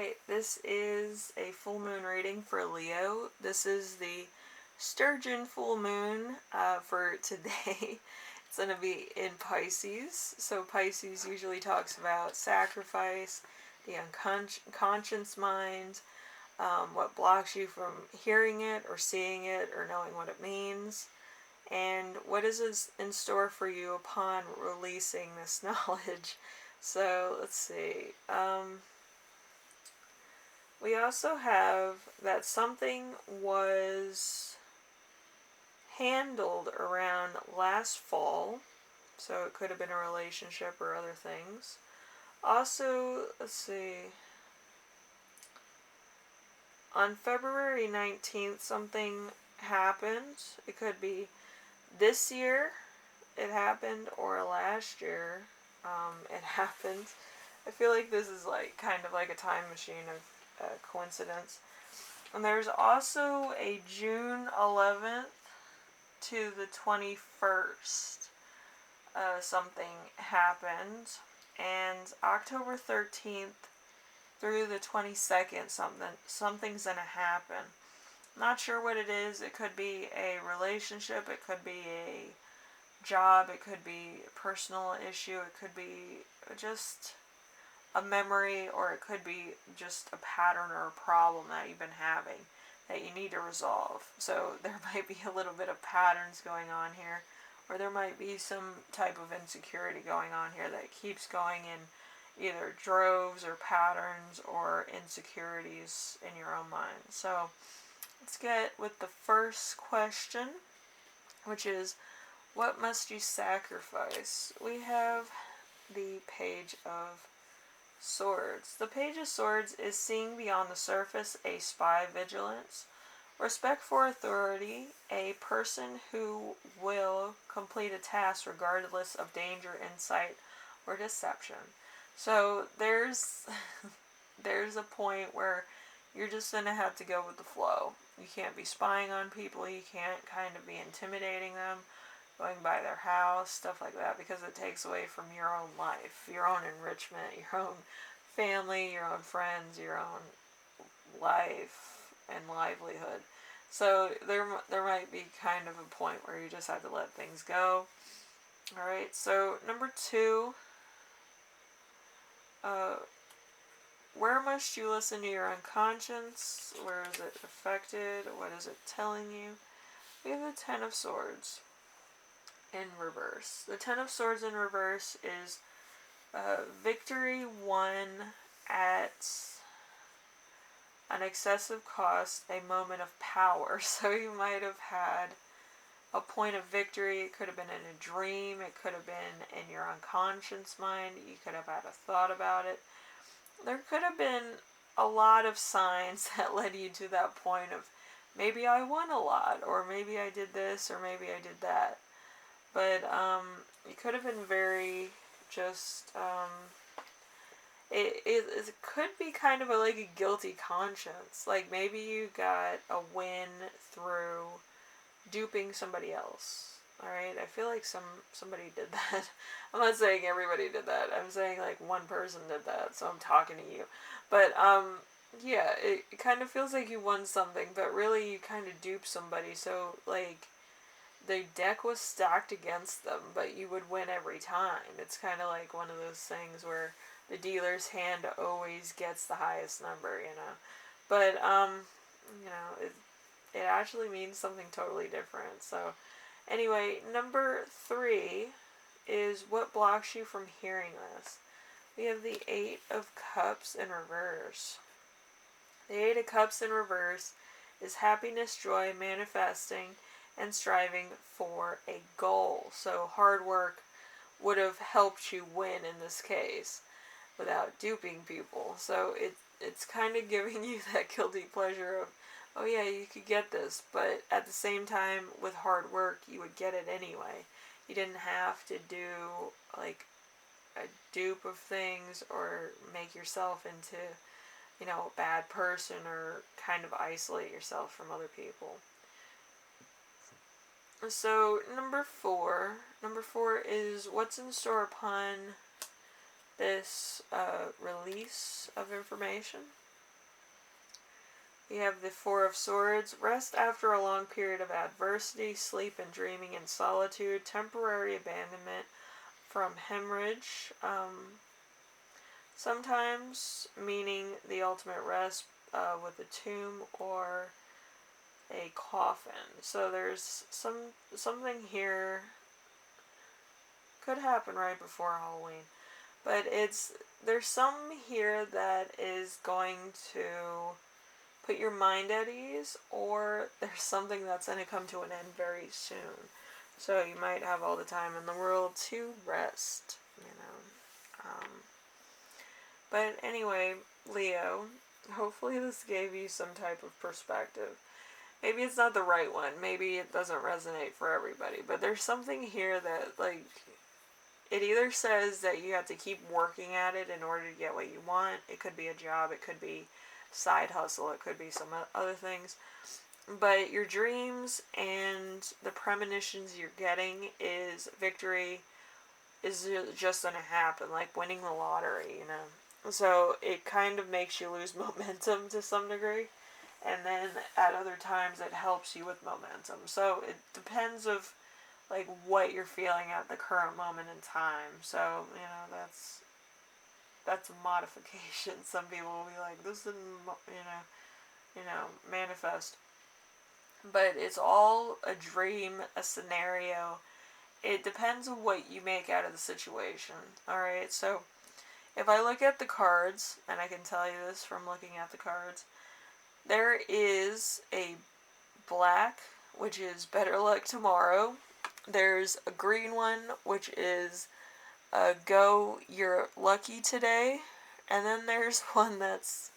Alright, this is a full moon reading for Leo. This is the Sturgeon full moon for today. It's going to be in Pisces. So Pisces usually talks about sacrifice, the unconscious mind, what blocks you from hearing it or seeing it or knowing what it means, and what is in store for you upon releasing this knowledge. So let's see. We also have that something was handled around last fall, so it could have been a relationship or other things. Also, let's see, on February 19th, something happened. It could be this year it happened or last year it happened. I feel like this is like kind of like a time machine of coincidence. And there's also a June 11th to the 21st. Something happened. And October 13th through the 22nd, something's gonna happen. Not sure what it is. It could be a relationship, it could be a job, it could be a personal issue, it could be just a memory, or it could be just a pattern or a problem that you've been having that you need to resolve. So there might be a little bit of patterns going on here, or there might be some type of insecurity going on here that keeps going in either droves or patterns or insecurities in your own mind. So let's get with the first question, which is, what must you sacrifice? We have the Page of Swords. The Page of Swords is seeing beyond the surface, a spy, vigilance, respect for authority, a person who will complete a task regardless of danger, insight, or deception. So there's there's a point where you're just going to have to go with the flow. You can't be spying on people, you can't kind of be intimidating them, going by their house, stuff like that, because it takes away from your own life, your own enrichment, your own family, your own friends, your own life and livelihood. So there might be kind of a point where you just have to let things go. Alright, so number 2, where must you listen to your unconscious? Where is it affected? What is it telling you? We have the Ten of Swords in reverse. The Ten of Swords in reverse is victory won at an excessive cost, a moment of power. So you might have had a point of victory. It could have been in a dream, it could have been in your unconscious mind, you could have had a thought about it. There could have been a lot of signs that led you to that point of, maybe I won a lot, or maybe I did this, or maybe I did that. But you could have been very just it could be kind of like a guilty conscience. Like maybe you got a win through duping somebody else. Alright, I feel like somebody did that. I'm not saying everybody did that. I'm saying like one person did that, so I'm talking to you. But yeah, it kind of feels like you won something, but really you kind of duped somebody. So like the deck was stacked against them, but you would win every time. It's kind of like one of those things where the dealer's hand always gets the highest number, you know. But you know, it actually means something totally different. So anyway, number 3 is what blocks you from hearing this. We have the Eight of Cups in reverse. The Eight of Cups in reverse is happiness, joy, manifesting, and striving for a goal. So hard work would have helped you win in this case without duping people. So it's kind of giving you that guilty pleasure of, oh yeah, you could get this, but at the same time, with hard work, you would get it anyway. You didn't have to do like a dupe of things or make yourself into, you know, a bad person or kind of isolate yourself from other people. So number 4 is what's in store upon this release of information. You have the Four of Swords. Rest after a long period of adversity, sleep and dreaming in solitude, temporary abandonment from hemorrhage. Sometimes meaning the ultimate rest with a tomb or a coffin. So there's something here could happen right before Halloween, but there's some here that is going to put your mind at ease, or there's something that's going to come to an end very soon. So you might have all the time in the world to rest, But anyway, Leo, hopefully this gave you some type of perspective. Maybe it's not the right one. Maybe it doesn't resonate for everybody. But there's something here that, like, it either says that you have to keep working at it in order to get what you want. It could be a job. It could be side hustle. It could be some other things. But your dreams and the premonitions you're getting is victory is just going to happen. Like winning the lottery. So it kind of makes you lose momentum to some degree. And then at other times it helps you with momentum. So it depends of like what you're feeling at the current moment in time. So, that's a modification. Some people will be like, this didn't, manifest. But it's all a dream, a scenario. It depends on what you make out of the situation. Alright, so if I look at the cards, and I can tell you this from looking at the cards, there is a black, which is better luck tomorrow. There's a green one, which is go, you're lucky today. And then there's one that's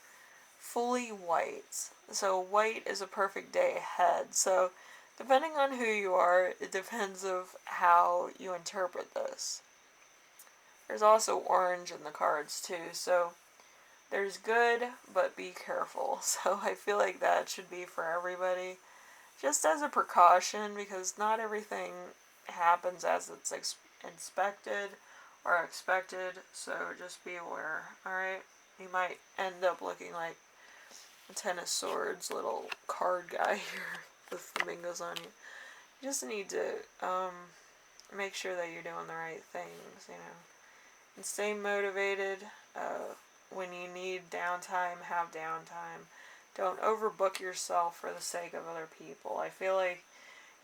fully white. So white is a perfect day ahead. So depending on who you are, it depends of how you interpret this. There's also orange in the cards too. So there's good, but be careful. So I feel like that should be for everybody. Just as a precaution, because not everything happens as it's inspected or expected, so just be aware, alright? You might end up looking like a Ten of Swords little card guy here with flamingos on you. You just need to make sure that you're doing the right things. And stay motivated. When you need downtime, have downtime. Don't overbook yourself for the sake of other people. I feel like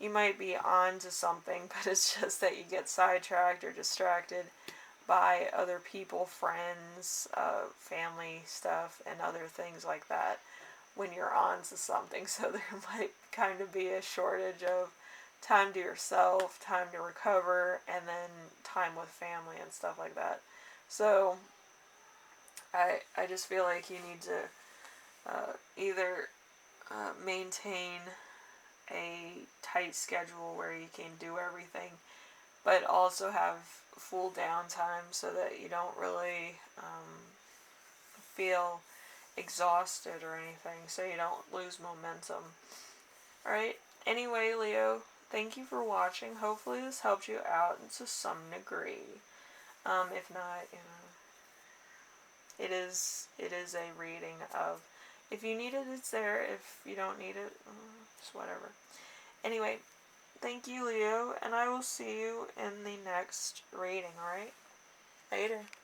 you might be on to something, but it's just that you get sidetracked or distracted by other people, friends, family stuff, and other things like that when you're on to something. So there might kind of be a shortage of time to yourself, time to recover, and then time with family and stuff like that. So I just feel like you need to either maintain a tight schedule where you can do everything, but also have full downtime so that you don't really feel exhausted or anything, so you don't lose momentum. Alright, anyway, Leo, thank you for watching. Hopefully this helped you out to some degree. If not, it is a reading of, if you need it, it's there. If you don't need it, just whatever. Anyway, thank you, Leo, and I will see you in the next reading, alright? Later.